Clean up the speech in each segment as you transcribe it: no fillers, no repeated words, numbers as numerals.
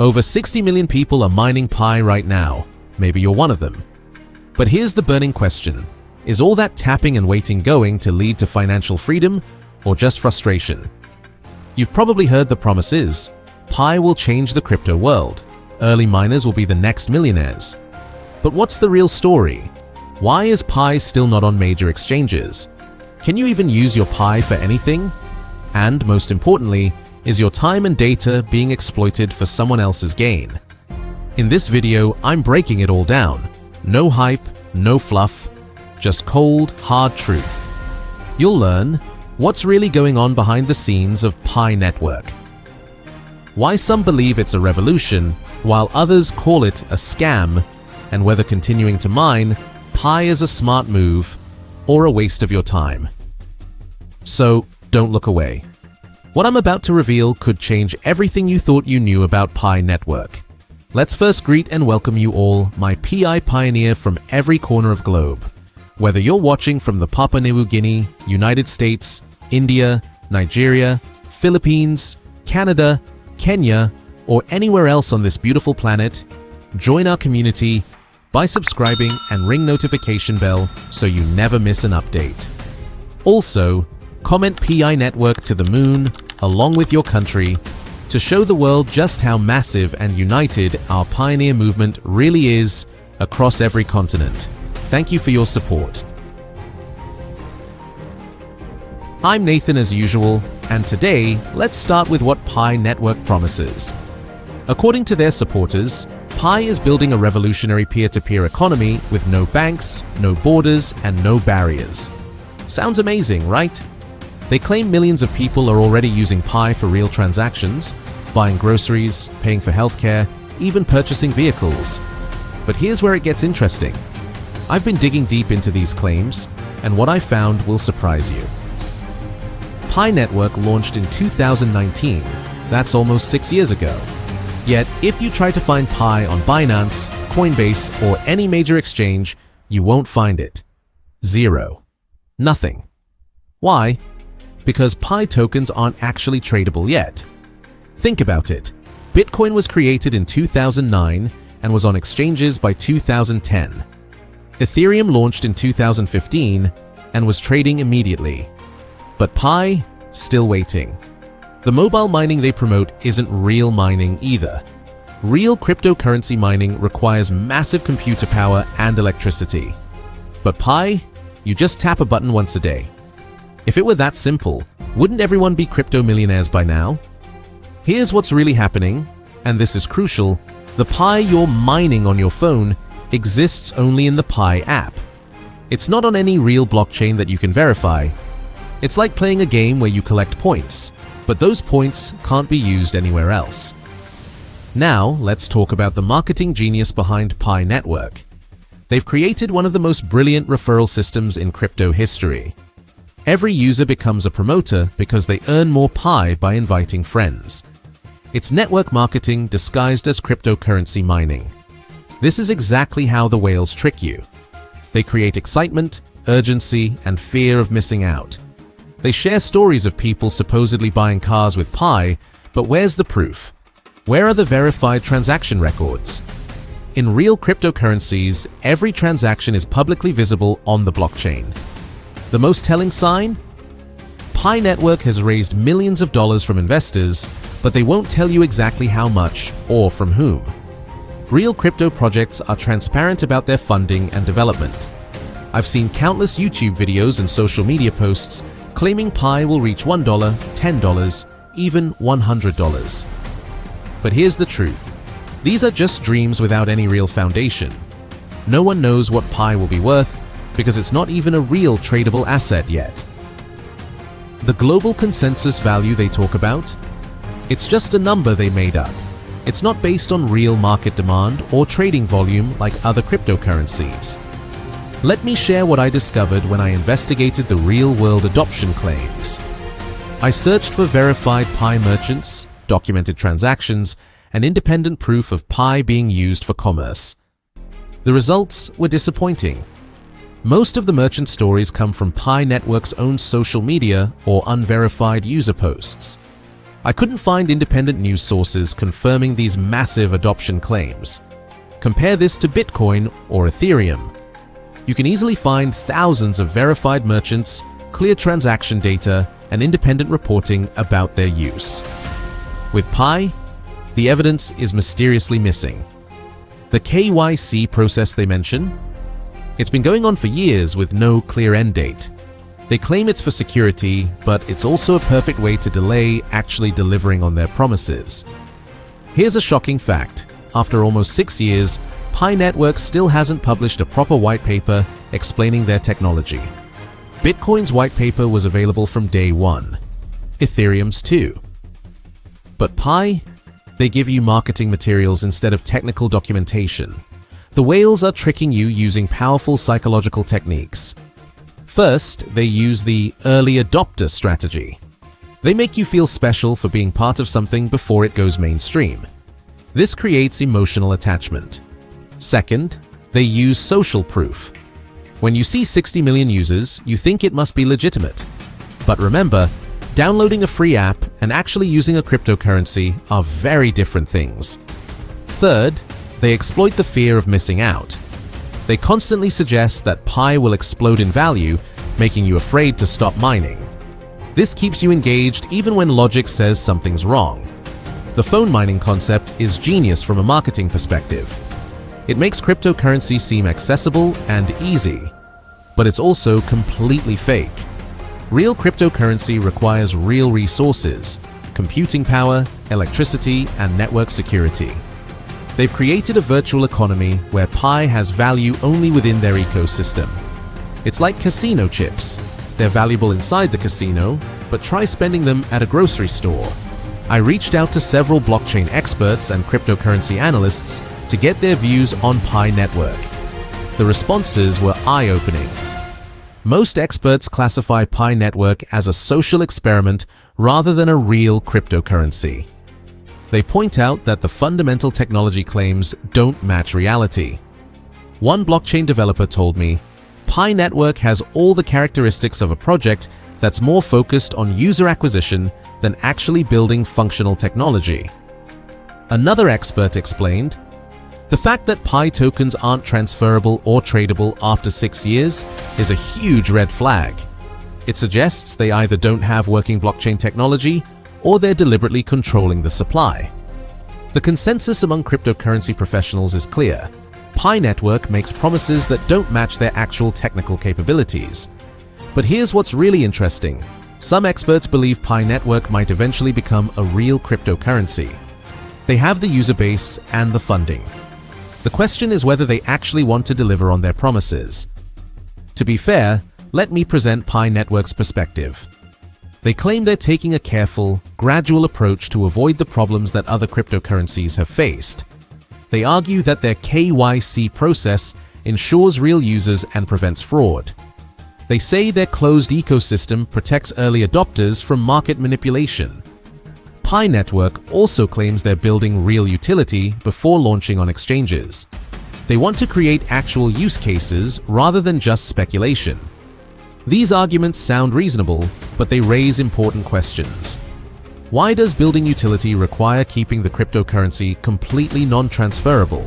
Over 60 million people are mining Pi right now. Maybe you're one of them. But here's the burning question. Is all that tapping and waiting going to lead to financial freedom or just frustration? You've probably heard the promises. Pi will change the crypto world. Early miners will be the next millionaires. But what's the real story? Why is Pi still not on major exchanges? Can you even use your Pi for anything? And most importantly, is your time and data being exploited for someone else's gain? In this video, I'm breaking it all down. No hype, no fluff, just cold, hard truth. You'll learn what's really going on behind the scenes of Pi Network. Why some believe it's a revolution, while others call it a scam, and whether continuing to mine Pi is a smart move or a waste of your time. So, don't look away. What I'm about to reveal could change everything you thought you knew about Pi Network. Let's first greet and welcome you all, my PI pioneer from every corner of globe. Whether you're watching from the Papua New Guinea, United States, India, Nigeria, Philippines, Canada, Kenya, or anywhere else on this beautiful planet, join our community by subscribing and ring notification bell so you never miss an update. Also, comment PI Network to the moon along with your country to show the world just how massive and united our pioneer movement really is across every continent. Thank you for your support. I'm Nathan as usual, and today let's start with what Pi Network promises. According to their supporters, Pi is building a revolutionary peer-to-peer economy with no banks, no borders, and no barriers. Sounds amazing, right? They claim millions of people are already using Pi for real transactions, buying groceries, paying for healthcare, even purchasing vehicles. But here's where it gets interesting. I've been digging deep into these claims, and what I found will surprise you. Pi Network launched in 2019. That's almost 6 years ago. Yet, if you try to find Pi on Binance, Coinbase, or any major exchange, you won't find it. Zero. Nothing. Why? Because Pi tokens aren't actually tradable yet. Think about it. Bitcoin was created in 2009 and was on exchanges by 2010. Ethereum launched in 2015 and was trading immediately. But Pi, still waiting. The mobile mining they promote isn't real mining either. Real cryptocurrency mining requires massive computer power and electricity. But Pi, you just tap a button once a day. If it were that simple, wouldn't everyone be crypto millionaires by now? Here's what's really happening, and this is crucial. The Pi you're mining on your phone exists only in the Pi app. It's not on any real blockchain that you can verify. It's like playing a game where you collect points, but those points can't be used anywhere else. Now, let's talk about the marketing genius behind Pi Network. They've created one of the most brilliant referral systems in crypto history. Every user becomes a promoter because they earn more Pi by inviting friends. It's network marketing disguised as cryptocurrency mining. This is exactly how the whales trick you. They create excitement, urgency, and fear of missing out. They share stories of people supposedly buying cars with Pi, but where's the proof? Where are the verified transaction records? In real cryptocurrencies, every transaction is publicly visible on the blockchain. The most telling sign? Pi Network has raised millions of dollars from investors, but they won't tell you exactly how much or from whom. Real crypto projects are transparent about their funding and development. I've seen countless YouTube videos and social media posts claiming Pi will reach $1, $10, even $100. But here's the truth. These are just dreams without any real foundation. No one knows what Pi will be worth because it's not even a real tradable asset yet. The global consensus value they talk about? It's just a number they made up. It's not based on real market demand or trading volume like other cryptocurrencies. Let me share what I discovered when I investigated the real-world adoption claims. I searched for verified Pi merchants, documented transactions, and independent proof of Pi being used for commerce. The results were disappointing. Most of the merchant stories come from Pi Network's own social media or unverified user posts. I couldn't find independent news sources confirming these massive adoption claims. Compare this to Bitcoin or Ethereum. You can easily find thousands of verified merchants, clear transaction data, and independent reporting about their use. With Pi, the evidence is mysteriously missing. The KYC process they mention? It's been going on for years with no clear end date. They claim it's for security, but it's also a perfect way to delay actually delivering on their promises. Here's a shocking fact. After almost 6 years, Pi Network still hasn't published a proper white paper explaining their technology. Bitcoin's white paper was available from day one. Ethereum's too. But Pi? They give you marketing materials instead of technical documentation. The whales are tricking you using powerful psychological techniques. First, they use the early adopter strategy. They make you feel special for being part of something before it goes mainstream. This creates emotional attachment. Second, they use social proof. When you see 60 million users, you think it must be legitimate. But remember, downloading a free app and actually using a cryptocurrency are very different things. Third, they exploit the fear of missing out. They constantly suggest that Pi will explode in value, making you afraid to stop mining. This keeps you engaged even when logic says something's wrong. The phone mining concept is genius from a marketing perspective. It makes cryptocurrency seem accessible and easy, but it's also completely fake. Real cryptocurrency requires real resources, computing power, electricity, and network security. They've created a virtual economy where Pi has value only within their ecosystem. It's like casino chips. They're valuable inside the casino, but try spending them at a grocery store. I reached out to several blockchain experts and cryptocurrency analysts to get their views on Pi Network. The responses were eye-opening. Most experts classify Pi Network as a social experiment rather than a real cryptocurrency. They point out that the fundamental technology claims don't match reality. One blockchain developer told me, Pi Network has all the characteristics of a project that's more focused on user acquisition than actually building functional technology. Another expert explained, the fact that Pi tokens aren't transferable or tradable after 6 years is a huge red flag. It suggests they either don't have working blockchain technology or they're deliberately controlling the supply. The consensus among cryptocurrency professionals is clear. Pi Network makes promises that don't match their actual technical capabilities. But here's what's really interesting. Some experts believe Pi Network might eventually become a real cryptocurrency. They have the user base and the funding. The question is whether they actually want to deliver on their promises. To be fair, let me present Pi Network's perspective. They claim they're taking a careful, gradual approach to avoid the problems that other cryptocurrencies have faced. They argue that their KYC process ensures real users and prevents fraud. They say their closed ecosystem protects early adopters from market manipulation. Pi Network also claims they're building real utility before launching on exchanges. They want to create actual use cases rather than just speculation. These arguments sound reasonable, but they raise important questions. Why does building utility require keeping the cryptocurrency completely non-transferable?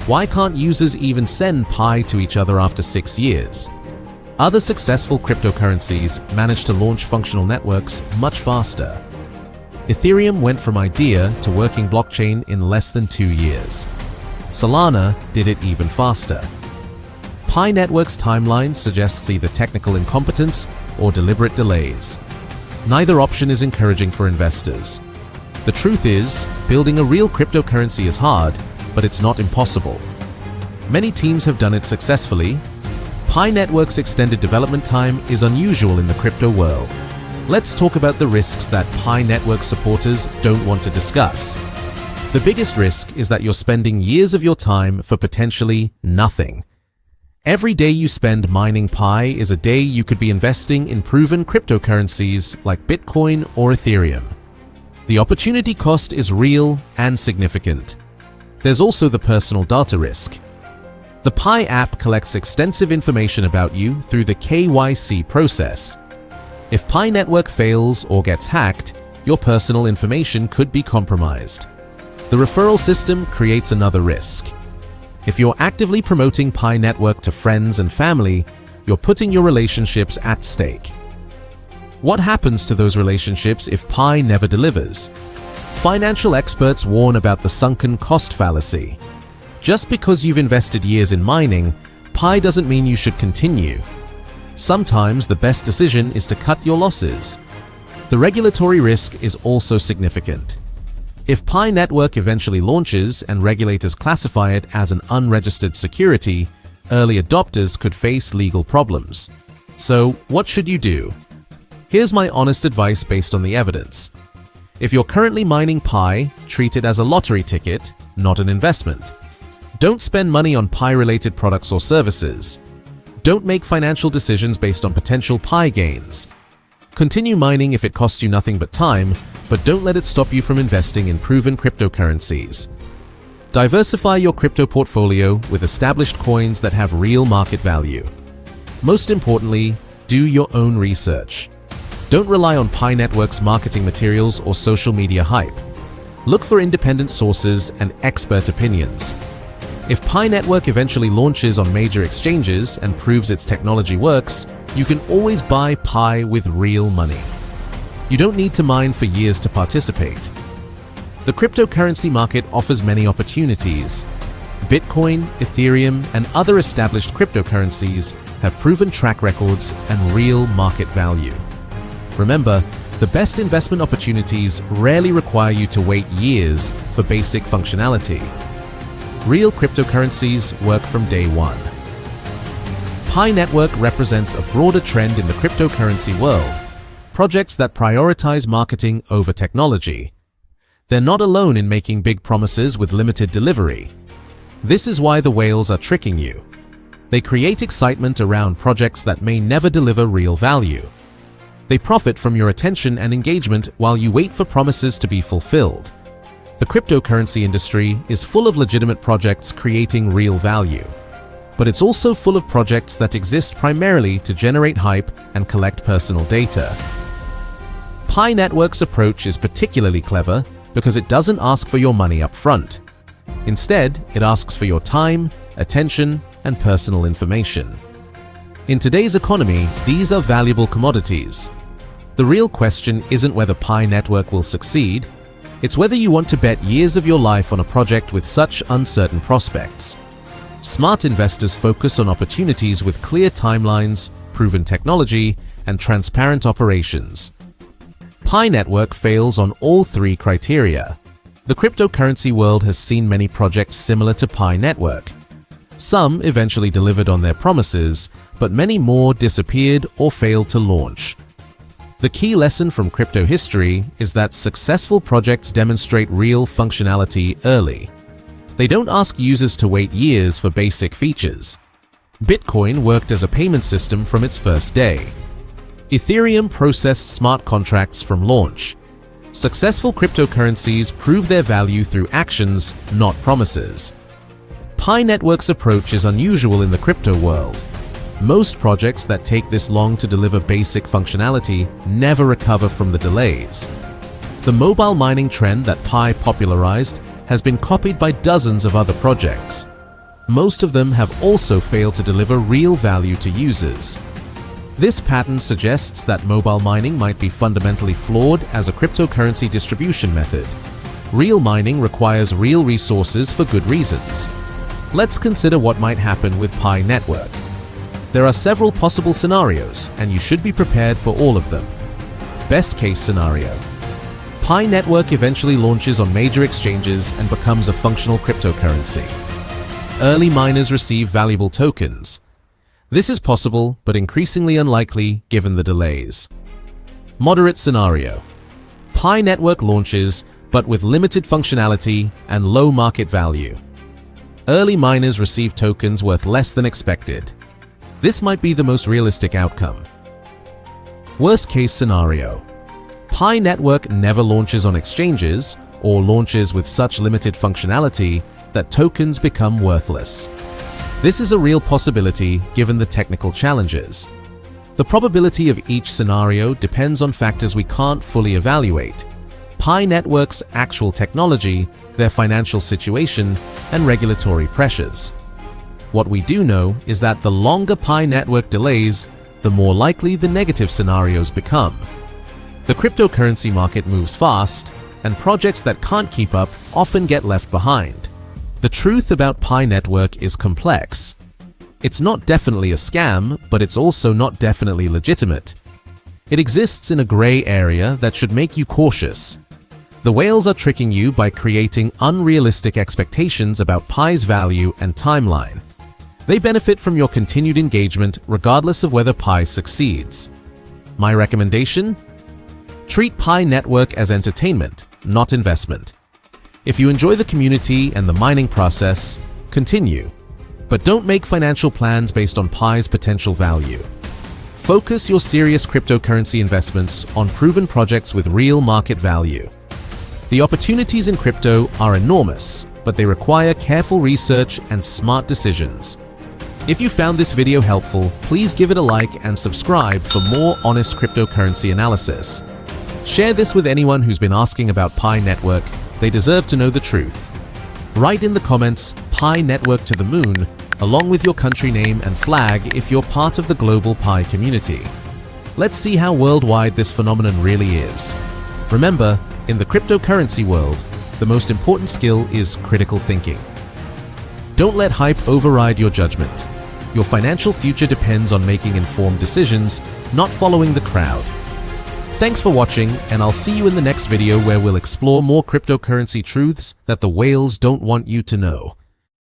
Why can't users even send Pi to each other after 6 years? Other successful cryptocurrencies managed to launch functional networks much faster. Ethereum went from idea to working blockchain in less than 2 years. Solana did it even faster. Pi Network's timeline suggests either technical incompetence or deliberate delays. Neither option is encouraging for investors. The truth is, building a real cryptocurrency is hard, but it's not impossible. Many teams have done it successfully. Pi Network's extended development time is unusual in the crypto world. Let's talk about the risks that Pi Network supporters don't want to discuss. The biggest risk is that you're spending years of your time for potentially nothing. Every day you spend mining Pi is a day you could be investing in proven cryptocurrencies like Bitcoin or Ethereum. The opportunity cost is real and significant. There's also the personal data risk. The Pi app collects extensive information about you through the KYC process. If Pi Network fails or gets hacked, your personal information could be compromised. The referral system creates another risk. If you're actively promoting Pi Network to friends and family, you're putting your relationships at stake. What happens to those relationships if Pi never delivers? Financial experts warn about the sunken cost fallacy. Just because you've invested years in mining, Pi doesn't mean you should continue. Sometimes the best decision is to cut your losses. The regulatory risk is also significant. If Pi Network eventually launches and regulators classify it as an unregistered security, early adopters could face legal problems. So, what should you do? Here's my honest advice based on the evidence. If you're currently mining Pi, treat it as a lottery ticket, not an investment. Don't spend money on Pi-related products or services. Don't make financial decisions based on potential Pi gains. Continue mining if it costs you nothing but time, but don't let it stop you from investing in proven cryptocurrencies. Diversify your crypto portfolio with established coins that have real market value. Most importantly, do your own research. Don't rely on Pi Network's marketing materials or social media hype. Look for independent sources and expert opinions. If Pi Network eventually launches on major exchanges and proves its technology works, you can always buy Pi with real money. You don't need to mine for years to participate. The cryptocurrency market offers many opportunities. Bitcoin, Ethereum, and other established cryptocurrencies have proven track records and real market value. Remember, the best investment opportunities rarely require you to wait years for basic functionality. Real cryptocurrencies work from day one. Pi Network represents a broader trend in the cryptocurrency world. Projects that prioritize marketing over technology. They're not alone in making big promises with limited delivery. This is why the whales are tricking you. They create excitement around projects that may never deliver real value. They profit from your attention and engagement while you wait for promises to be fulfilled. The cryptocurrency industry is full of legitimate projects creating real value. But it's also full of projects that exist primarily to generate hype and collect personal data. Pi Network's approach is particularly clever because it doesn't ask for your money up front. Instead, it asks for your time, attention, and personal information. In today's economy, these are valuable commodities. The real question isn't whether Pi Network will succeed, it's whether you want to bet years of your life on a project with such uncertain prospects. Smart investors focus on opportunities with clear timelines, proven technology, and transparent operations. Pi Network fails on all three criteria. The cryptocurrency world has seen many projects similar to Pi Network. Some eventually delivered on their promises, but many more disappeared or failed to launch. The key lesson from crypto history is that successful projects demonstrate real functionality early. They don't ask users to wait years for basic features. Bitcoin worked as a payment system from its first day. Ethereum processed smart contracts from launch. Successful cryptocurrencies prove their value through actions, not promises. Pi Network's approach is unusual in the crypto world. Most projects that take this long to deliver basic functionality never recover from the delays. The mobile mining trend that Pi popularized has been copied by dozens of other projects. Most of them have also failed to deliver real value to users. This pattern suggests that mobile mining might be fundamentally flawed as a cryptocurrency distribution method. Real mining requires real resources for good reasons. Let's consider what might happen with Pi Network. There are several possible scenarios, and you should be prepared for all of them. Best case scenario. Pi Network eventually launches on major exchanges and becomes a functional cryptocurrency. Early miners receive valuable tokens. This is possible, but increasingly unlikely given the delays. Moderate scenario. Pi Network launches, but with limited functionality and low market value. Early miners receive tokens worth less than expected. This might be the most realistic outcome. Worst case scenario. Pi Network never launches on exchanges or launches with such limited functionality that tokens become worthless. This is a real possibility given the technical challenges. The probability of each scenario depends on factors we can't fully evaluate, Pi Network's actual technology, their financial situation, and regulatory pressures. What we do know is that the longer Pi Network delays, the more likely the negative scenarios become. The cryptocurrency market moves fast, and projects that can't keep up often get left behind. The truth about Pi Network is complex. It's not definitely a scam, but it's also not definitely legitimate. It exists in a gray area that should make you cautious. The whales are tricking you by creating unrealistic expectations about Pi's value and timeline. They benefit from your continued engagement regardless of whether Pi succeeds. My recommendation? Treat Pi Network as entertainment, not investment. If you enjoy the community and the mining process, continue. But don't make financial plans based on Pi's potential value. Focus your serious cryptocurrency investments on proven projects with real market value. The opportunities in crypto are enormous, but they require careful research and smart decisions. If you found this video helpful, please give it a like and subscribe for more honest cryptocurrency analysis. Share this with anyone who's been asking about Pi Network. They deserve to know the truth. Write in the comments Pi Network to the moon, along with your country name and flag if you're part of the global Pi community. Let's see how worldwide this phenomenon really is. Remember, in the cryptocurrency world, the most important skill is critical thinking. Don't let hype override your judgment. Your financial future depends on making informed decisions, not following the crowd. Thanks for watching, and I'll see you in the next video where we'll explore more cryptocurrency truths that the whales don't want you to know.